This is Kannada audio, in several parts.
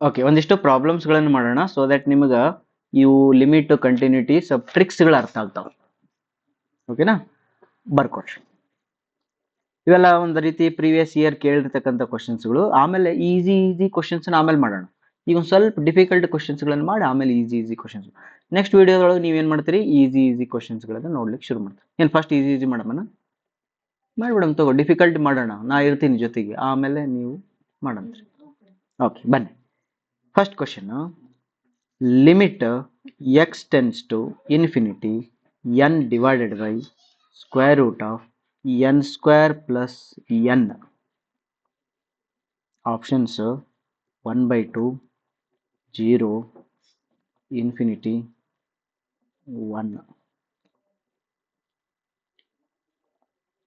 ಓಕೆ, ಒಂದಿಷ್ಟು ಪ್ರಾಬ್ಲಮ್ಸ್ಗಳನ್ನು ಮಾಡೋಣ ಸೊ ದಟ್ ನಿಮಗೆ ಇವು ಲಿಮಿಟ್ ಕಂಟಿನ್ಯೂಟಿ ಸಬ್ ಟ್ರಿಕ್ಸ್ಗಳು ಅರ್ಥ ಆಗ್ತಾವೆ. ಓಕೆನಾ, ಬರ್ಕೊಡ್ರಿ. ಇವೆಲ್ಲ ಒಂದು ರೀತಿ ಪ್ರೀವಿಯಸ್ ಇಯರ್ ಕೇಳಿರ್ತಕ್ಕಂಥ ಕ್ವಶನ್ಸ್ಗಳು. ಆಮೇಲೆ ಈಸಿ ಕ್ವಶನ್ಸ್ ಆಮೇಲೆ ಮಾಡೋಣ. ಈಗ ಒಂದು ಸ್ವಲ್ಪ ಡಿಫಿಕಲ್ಟ್ ಕ್ವಶನ್ಸ್ಗಳನ್ನು ಮಾಡಿ ಆಮೇಲೆ ಈಸಿ ಕ್ವಶನ್ಸ್. ನೆಕ್ಸ್ಟ್ ವಿಡಿಯೋದೊಳಗೆ ನೀವೇನು ಮಾಡ್ತೀರಿ, ಈಸಿ ಕ್ವಶನ್ಸ್ಗಳನ್ನು ನೋಡ್ಲಿಕ್ಕೆ ಶುರು ಮಾಡ್ತೀರಿ. ಏನು ಫಸ್ಟ್ ಈಸಿ ಮಾಡೋಣ, ಮಾಡಿಬಿಡಮ್ ತಗೋ. ಡಿಫಿಕಲ್ಟ್ ಮಾಡೋಣ, ನಾ ಇರ್ತೀನಿ ಜೊತೆಗೆ, ಆಮೇಲೆ ನೀವು ಮಾಡಂತ್ರಿ. ಓಕೆ, ಬನ್ನಿ. First question, limit X tends to infinity n divided by square root of n square plus n. Options 1/2, 0, infinity, 1.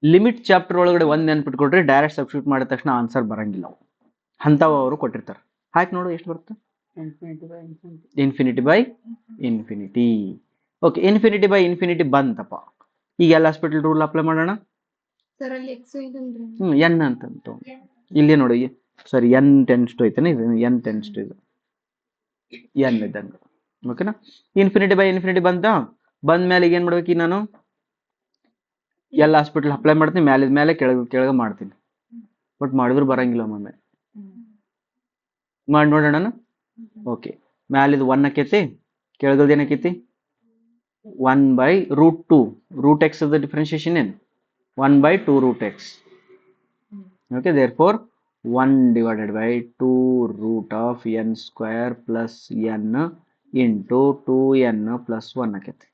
Limit chapter ಒಳಗಡೆ ಒಂದು ನೆನ್ಪಿಟ್ಕೊಡ್ರಿ, ಡೈರೆಕ್ಟ್ ಸಬ್ಸ್ಟಿಟ್ಯೂಟ್ ಮಾಡಿದ ತಕ್ಷಣ ಆನ್ಸರ್ ಬರಂಗಿಲ್ಲ. ಅಂಥವು ಅವರು ಕೊಟ್ಟಿರ್ತಾರೆ. ಹಾಕಿ ನೋಡು ಎಷ್ಟು ಬರುತ್ತೆ. Infinity by infinity. Okay, infinity by infinity ಬಂತಪ್ಪ. ಈಗ ಎಲ್ಲ ಹಾಸ್ಪಿಟಲ್ ರೂಲ್ ಅಪ್ಲೈ ಮಾಡೋಣ. ಎನ್ ಅಂತಂತು ಇಲ್ಲಿ ನೋಡಿ, ಸಾರಿ ಎನ್ ಟೆನ್ಸ್ ಟು ಐತೇನೆ, ಇದು ಎನ್ ಟೆನ್ಸ್ ಟು ಇದು ಎನ್ ಇದ್ದಂಗೆ. ಓಕೆನಾ, ಇನ್ಫಿನಿಟಿ ಬೈ ಇನ್ಫಿನಿಟಿ ಬಂದ ಮೇಲೆ ಈಗ ಏನು ಮಾಡ್ಬೇಕು, ಈಗ ನಾನು ಎಲ್ಲ ಹಾಸ್ಪಿಟಲ್ ಅಪ್ಲೈ ಮಾಡ್ತೀನಿ, ಮ್ಯಾಲಿದ ಮೇಲೆ ಕೆಳಗೆ ಮಾಡ್ತೀನಿ. ಬಟ್ ಮಾಡಿದ್ರು ಬರಂಗಿಲ್ಲ ಒಮ್ಮೆ. ಮಾಡಿ ನೋಡೋಣ. ಓಕೆ, ಮ್ಯಾಲಿದು 1 ಆಕೈತಿ, ಕೆಳಗಲ್ದು ಏನಾಕೈತಿ 1/√2. ರೂಟ್ ಎಕ್ಸ್ ಅದ ಡಿಫ್ರೆನ್ಸಿಯೇಷನ್ ಏನು 1/2 root X. Okay, therefore 1 divided by 2 root of n square plus n into 2n plus 1 ಆಕೈತಿ.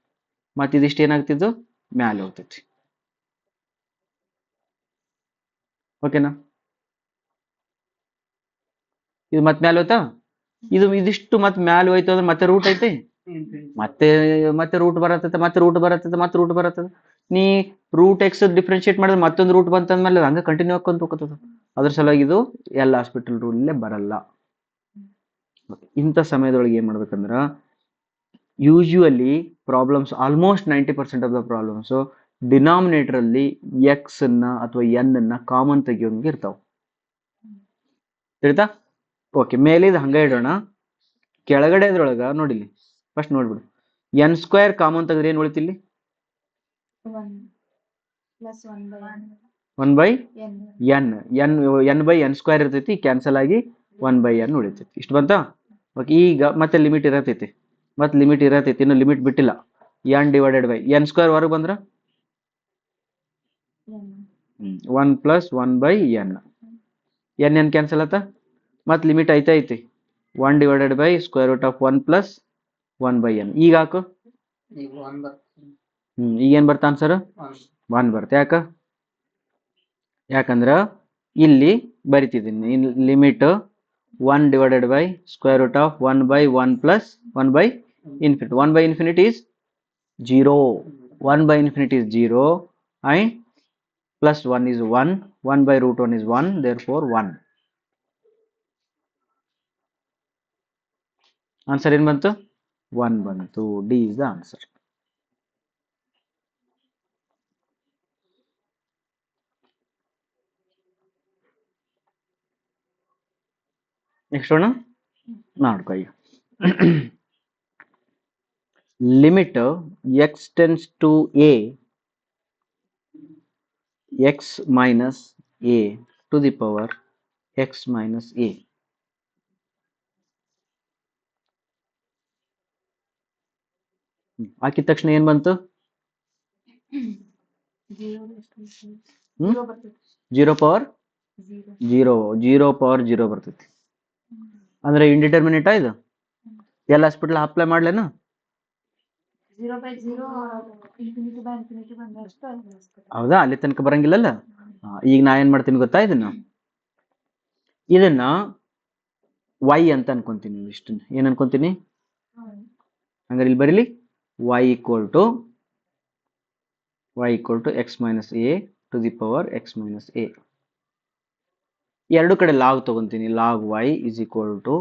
ಮತ್ತೆ ಇದಿಷ್ಟು ಏನಾಗ್ತಿದ್ದು ಮ್ಯಾಲೆ ಹೋಗ್ತೈತಿ. ಓಕೆನಾ, ಇದು ಮತ್ತೆ ಮ್ಯಾಲೆ ಹೋಯ್ತಾ, ಇದಿಷ್ಟು ಮತ್ತೆ ಮ್ಯಾಲೆ ಹೋಯ್ತು ಅಂದ್ರೆ ಮತ್ತೆ ರೂಟ್ ಐತಿ, ಮತ್ತೆ ರೂಟ್ ಬರತ್ತದ. ನೀ ರೂಟ್ ಎಕ್ಸ್ ಡಿಫ್ರೆನ್ಶಿಯೇಟ್ ಮಾಡಿದ್ರೆ ಮತ್ತೊಂದು ರೂಟ್ ಬಂತಂದ್ಮೇಲೆ ಹಂಗೆ ಕಂಟಿನ್ಯೂ ಹಾಕೊಂತ ಹೋಗ್ತದ. ಅದ್ರ ಸಲುವಾಗಿ ಇದು ಎಲ್ಲ ಹಾಸ್ಪಿಟಲ್ ರೂಲೇ ಬರಲ್ಲ. ಇಂಥ ಸಮಯದೊಳಗೆ ಏನ್ ಮಾಡ್ಬೇಕಂದ್ರ, usually problems almost 90% of the problems denominator ಅಲ್ಲಿ ಎಕ್ಸ್ ಅನ್ನ ಅಥವಾ ಎನ್ ಅನ್ನ ಕಾಮನ್ ತೆಗಿಯೋಂಗೆ ಇರ್ತಾವ. ತಿಳಿತಾ? ಓಕೆ, ಮೇಲೆ ಇದು ಹಂಗೆ ಇಡೋಣ. ಕೆಳಗಡೆ ಅದ್ರೊಳಗ ನೋಡಿಲಿ, ಫಸ್ಟ್ ನೋಡ್ಬಿಡು. ಎನ್ ಸ್ಕ್ವೇರ್ ಕಾಮನ್ ತೆಗೆದ್ರೆ ಏನ್ ಉಳಿತಿಲ್ಲಿ 1/n ಸ್ಕ್ವೇರ್ ಇರ್ತೈತಿ, ಕ್ಯಾನ್ಸಲ್ ಆಗಿ 1/n ಉಳಿತೈತಿ. ಇಷ್ಟು ಬಂತಾ? ಓಕೆ, ಈಗ ಮತ್ತೆ ಲಿಮಿಟ್ ಇರತೈತಿ, ಇನ್ನು ಲಿಮಿಟ್ ಬಿಟ್ಟಿಲ್ಲ. n divided by n square ಹೊರಗೆ ಬಂದ್ರ 1 + 1/n. n ಕ್ಯಾನ್ಸಲ್ ಆತ, ಮತ್ತೆ ಲಿಮಿಟ್ ಐತಿ 1 divided by square root of 1 plus 1/n. ಈಗ ಹಾಕು, ಈಗ ಏನ್ ಬರ್ತಾ ಆನ್ಸರ್ 1 ಬರ್ತಾ. ಯಾಕಂದ್ರ ಇಲ್ಲಿ ಬರಿತಿದ್ದೀನಿ limit 1 divided by square root of 1/1 plus 1/infinity. 1/infinity is 0. 1/infinity is 0 and plus 1 is 1. 1/√1 is 1, therefore 1. Answer ಏನ್ ಬಂತು? 1 ಬಂತು. D is the answer. Next one ಮಾಡ್ಕೊ. ಈಗ limit X tends to A X minus A to the power X minus A. ಹಾಕಿದ ತಕ್ಷಣ ಏನ್ ಬಂತು? 0 ಪವರ್ 0 ಬರ್ತೈತಿ. ಅಂದ್ರೆ ಇಂಡಿಟರ್ಮಿನೇಟಾ ಇದು? ಎಲ್ಲ ಹಾಸ್ಪಿಟಲ್ ಅಪ್ಲೈ ಮಾಡ್ಲೇನ? ಹೌದಾ, ಅಲ್ಲಿ ತನಕ ಬರಂಗಿಲ್ಲಲ್ಲ. ಈಗ ನಾ ಏನ್ ಮಾಡ್ತೀನಿ ಗೊತ್ತಾ, ಇದನ್ನ y ಅಂತ ಅನ್ಕೊಂತೀನಿ. ಇಷ್ಟನ್ನ ಏನ್ ಅನ್ಕೊಂತೀನಿ? ಹಂಗಾರೆ ಇಲ್ಲಿ ಬರೀಲಿ y equal to x minus a to the power x minus a. ಎರಡು ಕಡೆ ಲಾಗ್ ತಗೊಂತೀನಿ. Log y is equal to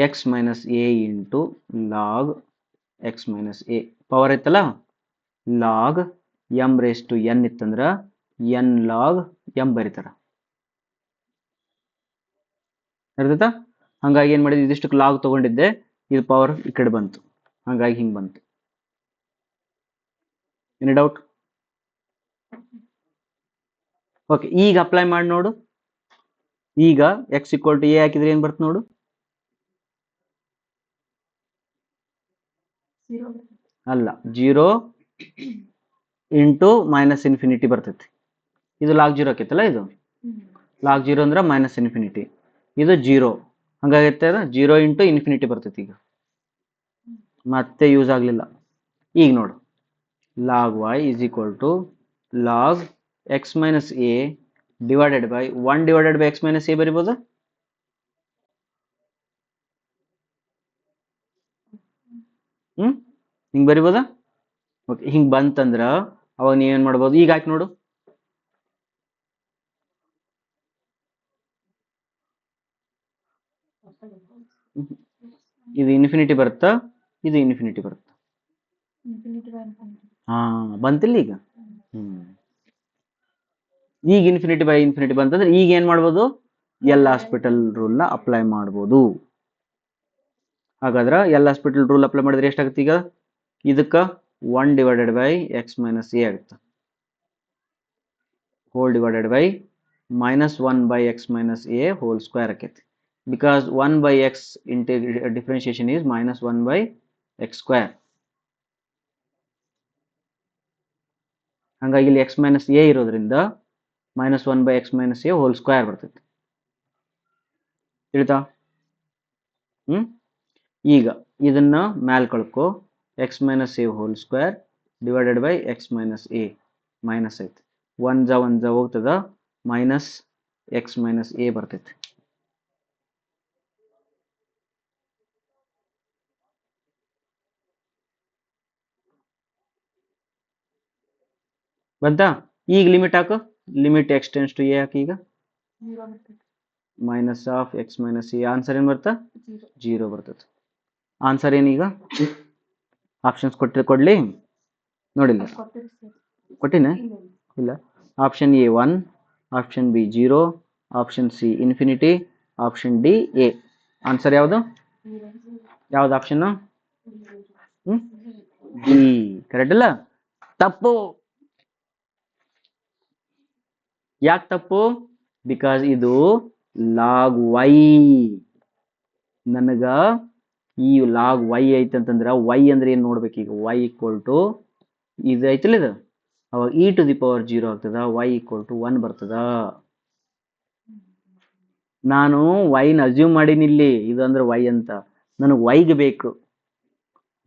x minus a into log x minus a. Power ಐತಲ್ಲ, log m raised to n ಇತ್ತಂದ್ರ n log m ಬರೀತಾರ. ಅರ್ಥಾಯ್ತಾ? ಹಂಗಾಗಿ ಏನ್ ಮಾಡಿದ್ವಿ, ಇದಿಷ್ಟಕ್ಕೆ ಲಾಗ್ ತಗೊಂಡಿದ್ದೆ, ಇದು ಪವರ್ ಈ ಕಡೆ ಬಂತು, ಹಂಗಾಗಿ ಹಿಂಗ್ ಬಂತು. Any doubt? ಓಕೆ, ಈಗ ಅಪ್ಲೈ ಮಾಡಿ ನೋಡು. ಈಗ ಎಕ್ಸ್ ಇಕ್ವಲ್ ಟು ಎ ಹಾಕಿದ್ರೆ ಏನ್ ಬರ್ತದೆ ನೋಡು. ಅಲ್ಲ, 0 ಇಂಟು ಮೈನಸ್ ಇನ್ಫಿನಿಟಿ ಬರ್ತೈತಿ. ಇದು ಲಾಗ್ 0 ಆಕೈತಲ್ಲ, ಇದು ಲಾಗ್ 0 ಅಂದ್ರೆ ಮೈನಸ್ ಇನ್ಫಿನಿಟಿ, ಇದು 0, ಹಂಗಾಗೈತೆ 0 ಇಂಟು ಇನ್ಫಿನಿಟಿ ಬರ್ತೈತಿ. ಈಗ ಮತ್ತೆ ಯೂಸ್ ಆಗ್ಲಿಲ್ಲ. ಈಗ ನೋಡು, log y is equal to log x minus a divided by 1 divided by x minus a ಬರಿಬೋದಾ? ಹಿಂಗ್ ಬರಿಬೋದಾ? ಓಕೆ, ಹಿಂಗ್ ಬಂತಂದ್ರ ಅವಾಗ ನೀವೇನ್ ಮಾಡ್ಬೋದು, ಈಗ ಹಾಕಿ ನೋಡು. ಇದು ಇನ್ಫಿನಿಟಿ ಬರುತ್ತಾ, ಇದು ಇನ್ಫಿನಿಟಿ ಬರುತ್ತಾ? ಹಾ, ಬಂತಿಲ್ಲ ಈಗ. ಈಗ ಇನ್ಫಿನಿಟಿ ಬೈ ಇನ್ಫಿನಿಟಿ ಬಂತಂದ್ರೆ ಈಗ ಏನ್ ಮಾಡ್ಬೋದು, ಎಲ್ ಹಾಸ್ಪಿಟಲ್ ರೂಲ್ ನ ಅಪ್ಲೈ ಮಾಡ್ಬೋದು. ಹಾಗಾದ್ರೆ ಎಲ್ ಹಾಸ್ಪಿಟಲ್ ರೂಲ್ ಅಪ್ಲೈ ಮಾಡಿದ್ರೆ ಎಷ್ಟಾಗುತ್ತೆ ಈಗ, ಇದಕ್ಕ 1 divided by x minus a ಆಗುತ್ತೆ, whole divided by minus 1 by x minus a whole square ಆಕೈತಿ. Because 1 by x differentiation is minus 1 by x square. ಹಂಗಾಗಿ ಇಲ್ಲಿ ಎಕ್ಸ್ ಮೈನಸ್ ಎ ಇರೋದ್ರಿಂದ minus 1 by x minus a whole square ಬರ್ತೈತಿ. ತಿಳಿತಾ? ಈಗ ಇದನ್ನ ಮ್ಯಾಲ್ ಕಳ್ಕೊ, x minus a whole square divided by x minus a, minus ಐತಿ, 1 ಜ ಹೋಗ್ತದ, ಮೈನಸ್ ಎಕ್ಸ್ ಮೈನಸ್ ಎ ಬರ್ತೈತಿ. ಬಂತಾ? ಈಗ ಲಿಮಿಟ್ ಹಾಕು, limit X tends to a ಹಾಕಿ. ಈಗ minus of x minus a, answer ಏನ್ ಬರ್ತಾ? 0 ಬರ್ತದೆ. ಆನ್ಸರ್ ಏನೀಗ? ಆಪ್ಷನ್ಸ್ ಕೊಡ್ಲಿ ನೋಡಿಲ್ಲ, ಕೊಟ್ಟಿನ ಇಲ್ಲ. Option A 1, option B 0, option C infinity, option D A. Answer ಯಾವುದು? ಯಾವ್ದು ಆಪ್ಷನ್? ಡಿ. ಕರೆಕ್ಟ್ ಅಲ್ಲ? ತಪ್ಪು. ಯಾಕೆ ತಪ್ಪು? ಬಿಕಾಸ್ ಇದು ಲಾಗ್ ವೈ. ನನಗ ಈ ಲಾಗ್ ವೈ ಐತಂತಂದ್ರ ವೈ ಅಂದ್ರೆ ಏನ್ ನೋಡ್ಬೇಕು. ಈಗ ವೈ ಈಕ್ವಲ್ ಟು ಇದು ಐತಿಲ್ಲ, ಇದು ಅವಾಗ ಇ ಟು ದಿ ಪವರ್ 0 ಆಗ್ತದ, ವೈ ಈಕ್ವಲ್ ಟು 1 ಬರ್ತದ. ನಾನು ವೈನ ಅಸ್ಯೂಮ್ ಮಾಡೀನಿ ಇಲ್ಲಿ, ಇದು ಅಂದ್ರೆ ವೈ ಅಂತ. ನನಗೆ ವೈಗೆ ಬೇಕು,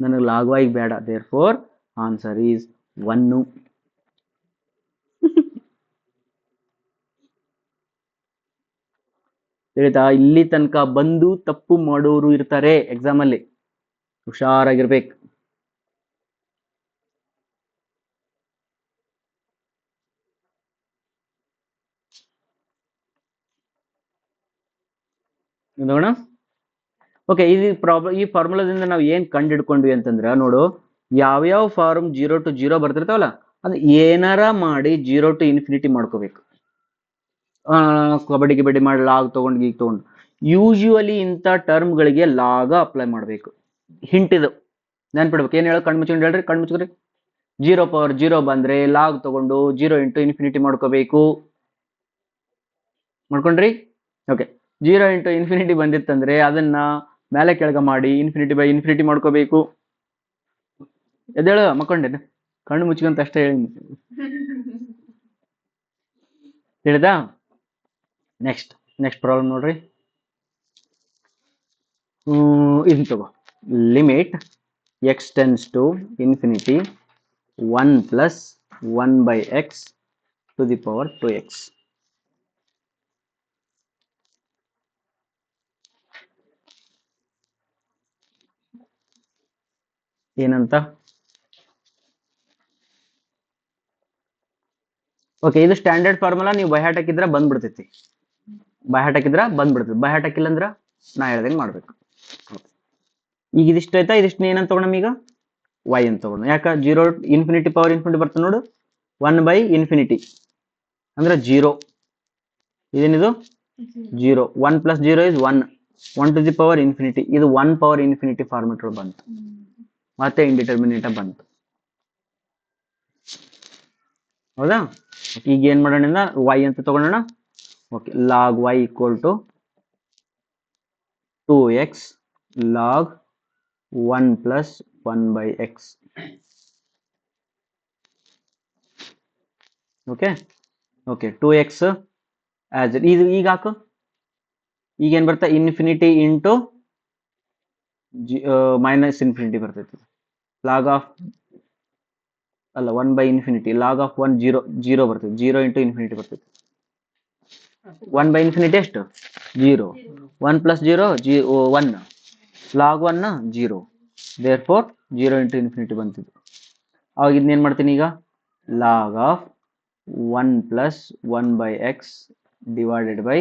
ನನಗೆ ಲಾಗ್ ವೈಗೆ ಬೇಡ. Therefore answer is 1. ತಿಳಿತಾ? ಇಲ್ಲಿ ತನಕ ಬಂದು ತಪ್ಪು ಮಾಡೋರು ಇರ್ತಾರೆ ಎಕ್ಸಾಮ್ ಅಲ್ಲಿ, ಹುಷಾರಾಗಿರ್ಬೇಕು. ನೋಡೋಣ. ಓಕೆ, ಈ ಫಾರ್ಮುಲಾದಿಂದ ನಾವು ಏನ್ ಕಂಡು ಹಿಡ್ಕೊಂಡ್ವಿ ಅಂತಂದ್ರ, ನೋಡು, ಯಾವ್ಯಾವ ಫಾರ್ಮ್ 0 to 0 ಬರ್ತಿರ್ತಾವಲ್ಲ, ಅದು ಏನಾರ ಮಾಡಿ 0 to ಇನ್ಫಿನಿಟಿ ಮಾಡ್ಕೋಬೇಕು. ಕಬಡ್ಡಿ ಗಿಬಡ್ಡಿ ಮಾಡಿ ಲಾಗ್ ತಗೊಂಡು ಗೀಗ್ ತಗೊಂಡು ಯೂಶುವಲಿ ಇಂಥ ಟರ್ಮ್ಗಳಿಗೆ ಲಾಗ ಅಪ್ಲೈ ಮಾಡಬೇಕು. ಹಿಂಟ್ ಇದು ನೆನ್ಪಿಡ್ಬೇಕು. ಏನ್ ಹೇಳೋ, ಕಣ್ಣು ಮುಚ್ಕೊಂಡು ಹೇಳ್ರಿ, ಕಣ್ಣು ಮುಚ್ಚ್ರಿ. 0 ಪವರ್ 0 ಬಂದ್ರೆ ಲಾಗ್ ತಗೊಂಡು 0 ಇಂಟು ಇನ್ಫಿನಿಟಿ ಮಾಡ್ಕೋಬೇಕು. ಮಾಡ್ಕೊಂಡ್ರಿ? ಓಕೆ, 0 ಇಂಟು ಇನ್ಫಿನಿಟಿ ಬಂದಿತ್ತಂದ್ರೆ ಅದನ್ನ ಮೇಲೆ ಕೆಳಗ ಮಾಡಿ ಇನ್ಫಿನಿಟಿ ಬೈ ಇನ್ಫಿನಿಟಿ ಮಾಡ್ಕೋಬೇಕು. ಎದ್ದೇಳು, ಮಕ್ಕೊಂಡೇನೆ, ಕಣ್ಣು ಮುಚ್ಕೊಂತ ಅಷ್ಟೇ ಹೇಳಿ. ತಿಳಿದಾ? ನೆಕ್ಸ್ಟ್ ಪ್ರಾಬ್ಲಮ್ ನೋಡ್ರಿ. ಇದನ್ನ ತಗೋ. Limit X tends to infinity 1 plus 1 by X to the power 2x. ಏನಂತ? ಓಕೆ, ಇದು ಸ್ಟ್ಯಾಂಡರ್ಡ್ ಫಾರ್ಮುಲಾ. ನೀವು ಬೈ ಹಾರ್ಟ್ ಹಾಕಿದ್ರೆ ಬಂದ್ಬಿಡ್ತೈತಿ, ಬೈ ಹಾರ್ಟ್ ಹಾಕಿಲ್ಲ ಅಂದ್ರ ನಾ ಹೇಳ್ದಂಗೆ ಮಾಡ್ಬೇಕು. ಈಗ ಇದಿಷ್ಟು ಆಯ್ತಾ? ಇದಿಷ್ಟು ಏನಂತ ತಗೊಳಮ್ ಈಗ? ವೈ ಅಂತ ತಗೊಳ. ಯಾಕ? 0 ಇನ್ಫಿನಿಟಿ ಪವರ್ ಇನ್ಫಿನಿಟಿ ಬರ್ತದೆ ನೋಡು, 1 ಬೈ ಇನ್ಫಿನಿಟಿ ಅಂದ್ರೆ 0. ಇದೇನಿದು 0. 1 plus 0 is 1. 1 to the power infinity ಇದು 1 ಪವರ್ ಇನ್ಫಿನಿಟಿ ಫಾರ್ಮೆಟ್ ಬಂತು, ಮತ್ತೆ ಇಂಡಿಟರ್ಮಿನೇಟ್ ಬಂತು. ಹೌದಾ? ಈಗ ಏನ್ ಮಾಡೋಣ, y ಅಂತ ತಗೊಳ್ಳೋಣ. Okay, log y equal to 2x log 1 plus 1 by X. Okay okay 2x as ಇದು ಈಗ ಹಾಕು. ಈಗ ಏನ್ ಬರ್ತಾ, ಇನ್ಫಿನಿಟಿ ಇಂಟು ಮೈನಸ್ ಇನ್ಫಿನಿಟಿ ಬರ್ತೈತಿ. ಲಾಗ್ ಆಫ್ ಅಲ್ಲ 1 by infinity, log of 1 zero ಬರ್ತೈತಿ. 0 ಇಂಟು ಇನ್ಫಿನಿಟಿ ಬರ್ತೈತಿ. 1 ಬೈ ಇನ್ಫಿನಿಟಿ ಎಷ್ಟು? 0. 1 plus 0 1, log 1 0. Therefore 0 into infinity ಬಂತಿದ್ದು. ಅವಾಗ ಇದನ್ನೇನು ಮಾಡ್ತೀನಿ ಈಗ, log of 1 plus 1 by x divided by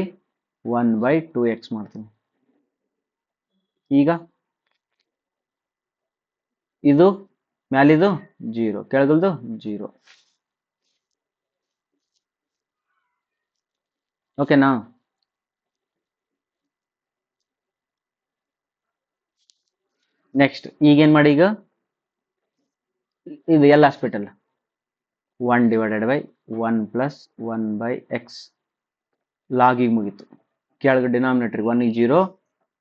1 by 2x ಮಾಡ್ತೀನಿ. ಈಗ ಇದು ಮ್ಯಾಲಿದು 0, ಕೆಳಗಲ್ದು 0. ಓಕೆನಾ? ನೆಕ್ಸ್ಟ್ ಈಗೇನ್ ಮಾಡಿ, ಈಗ ಇದು ಎಲ್ಲ hospital 1 divided by 1 plus 1 by x ಲಾಗಿಗೆ ಮುಗೀತು. ಕೆಳಗಡೆ denominator 1 0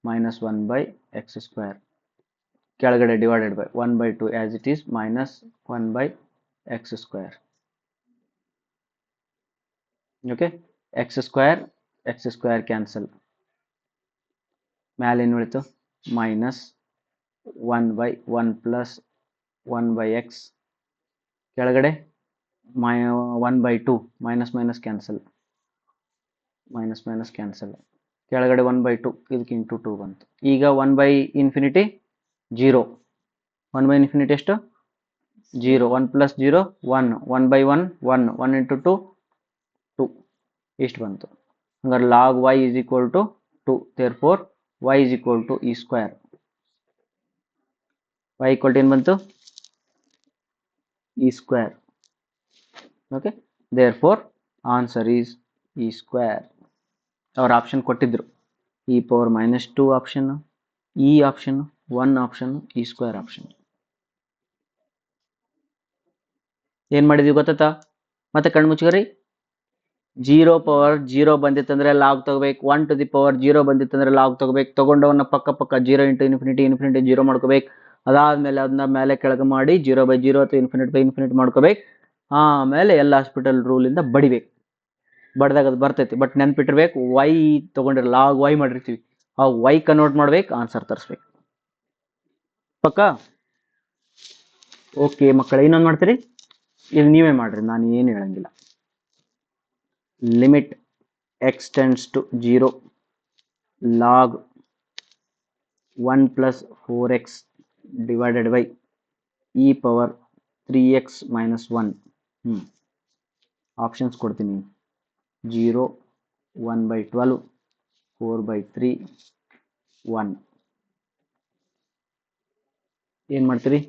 minus 1 by x square, ಕೆಳಗಡೆ divided by 1 by 2 as it is minus 1 by x square. Okay, x square cancel, ಮ್ಯಾಲೆ ಏನು ಉಳಿತು, minus 1 by 1 plus 1 by x, ಕೆಳಗಡೆ 1 ಬೈ 2 ಮೈನಸ್ ಮೈನಸ್ ಕ್ಯಾನ್ಸಲ್, ಕೆಳಗಡೆ 1 ಬೈ 2 ಇದಕ್ಕೆ ಇಂಟು 2 ಬಂತು. ಈಗ 1 ಬೈ ಇನ್ಫಿನಿಟಿ 0, 1 ಬೈ ಇನ್ಫಿನಿಟಿ ಎಷ್ಟು? 0. 1 ಪ್ಲಸ್ 0 1, 1 ಬೈ 1 1, 1 ಇಂಟು 2 2, ಇಷ್ಟು ಬಂತು. ಹಂಗಾರೆ log y is equal to 2. Therefore y is equal to E square. y equal to ಏನು ಬಂತು? E square. Okay, therefore answer is E square. ಅವ್ರ ಆಪ್ಷನ್ ಕೊಟ್ಟಿದ್ರು, E power -2 option, E option, 1 option, E square option. ಏನ್ ಮಾಡಿದ್ವಿ ಗೊತ್ತಾ? ಮತ್ತೆ ಕಣ್ಣು ಮುಚ್ಚಿದ್ರಿ. 0 ಪವರ್ 0 ಬಂದಿತ್ತಂದ್ರೆ ಲಾಗ್ ತಗೋಬೇಕು. 1 ಟು ದಿ ಪವರ್ 0 ಬಂದಿತ್ತಂದ್ರೆ ಲಾಗ್ ತಗೋಬೇಕು. ತಗೊಂಡವನ್ನ ಪಕ್ಕ 0 ಇಂಟು ಇನ್ಫಿನಿಟಿ 0 ಮಾಡ್ಕೋಬೇಕು. ಅದಾದ್ಮೇಲೆ ಅದನ್ನ ಮೇಲೆ ಕೆಳಗೆ ಮಾಡಿ 0 ಬೈ 0 ಅಥವಾ ಇನ್ಫಿನಿಟಿ ಬೈ ಇನ್ಫಿನಿಟಿ ಮಾಡ್ಕೋಬೇಕು. ಆಮೇಲೆ ಎಲ್ಲ ಹಾಸ್ಪಿಟಲ್ ರೂಲಿಂದ ಬಡಿಬೇಕು. ಬಡ್ದಾಗ ಅದು ಬರ್ತೈತಿ. ಬಟ್ ನೆನ್ಪಿಟ್ಟಿರ್ಬೇಕು, ವೈ ತಗೊಂಡಿರ ಲಾಗ್ ವೈ ಮಾಡಿರ್ತೀವಿ, ಆ ವೈ ಕನ್ವರ್ಟ್ ಮಾಡ್ಬೇಕು, ಆನ್ಸರ್ ತರಿಸ್ಬೇಕು. ಪಕ್ಕ ಓಕೆ ಮಕ್ಕಳ, ಇನ್ನೊಂದು ಮಾಡ್ತೀರಿ, ಇದು ನೀವೇ ಮಾಡ್ರಿ, ನಾನು ಏನು ಹೇಳಂಗಿಲ್ಲ. Limit X tends to 0 log 1 plus 4x divided by E power 3x minus 1. Options ಕೊಡ್ತೀನಿ. 0, 1 by 12, 4 by 3, 1. ಏನು ಮಾಡ್ತೀರಿ?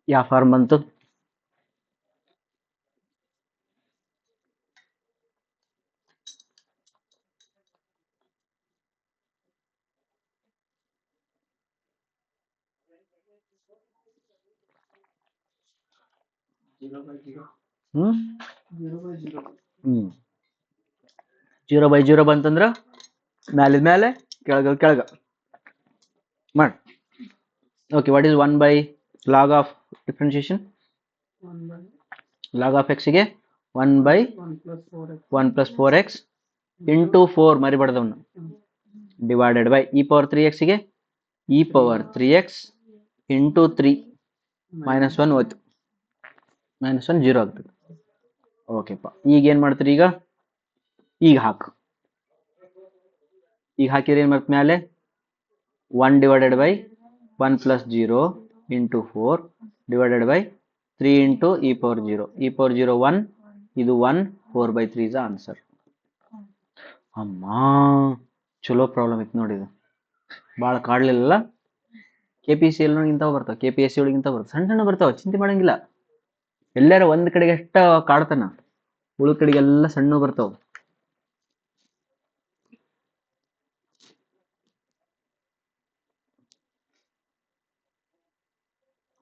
ಯಾವ ಫಾರ್ಮ್ ಬಂತು? ಹ್ಮ್ 0 by 0 ಬಂತಂದ್ರ ಮ್ಯಾಲಿದ ಮೇಲೆ ಕೆಳಗ ಮಾಡಿ. Okay, what is 1 by log of differentiation? Log of ಎಕ್ಸ್ಗೆ 1 by 1 plus 4x ಇಂಟು 4 ಮರಿಬಾರ್ದವನ್ನ ಡಿವೈಡೆಡ್ ಬೈ ಇ ಪವರ್ 3xಗೆ e power 3x into 3 minus 1 ಹೋಯ್ತು, -1 0 ಆಗ್ತದೆ. ಓಕೆಪ್ಪ, ಈಗ ಏನು ಮಾಡ್ತೀರಿ? ಈಗ ಹಾಕಿದ್ರೆ ಏನು ಬರ್ತದೆ ಮೇಲೆ? 1 divided by 1 plus 0 into 4 divided by 3 into E power 0. E power 0 1, ಇದು 1, 4 by 3 ಇಸ್ ಆನ್ಸರ್. ಅಮ್ಮ ಚಲೋ ಪ್ರಾಬ್ಲಮ್ ಇತ್ತು ನೋಡಿ, ಇದು ಭಾಳ ಕಾಡ್ಲಿಲ್ಲ. KPSC ಇಂಥವು ಬರ್ತಾವೆ, KPSC ಒಳಗಿಂತ ಬರ್ತಾವೆ, ಸಣ್ಣ ಬರ್ತಾವೆ, ಚಿಂತೆ ಮಾಡಂಗಿಲ್ಲ. ಎಲ್ಲಾರ ಒಂದ್ ಕಡೆಗೆ ಎಷ್ಟ ಕಾಡ್ತಾನ, ಉಳು ಕಡೆಗೆಲ್ಲ ಸಣ್ಣ ಬರ್ತಾವ.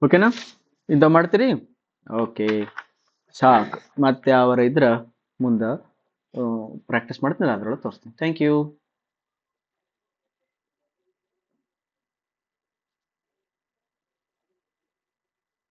ಓಕೆನಾ? ಇಂಥ ಮಾಡ್ತೀರಿ? ಓಕೆ, ಸಾಕು. ಮತ್ತೆ ಅವರ ಇದ್ರ ಮುಂದೆ ಪ್ರಾಕ್ಟೀಸ್ ಮಾಡ್ತೀನಿ, ಅದ್ರೊಳಗೆ ತೋರಿಸ್ತೀನಿ. Thank you.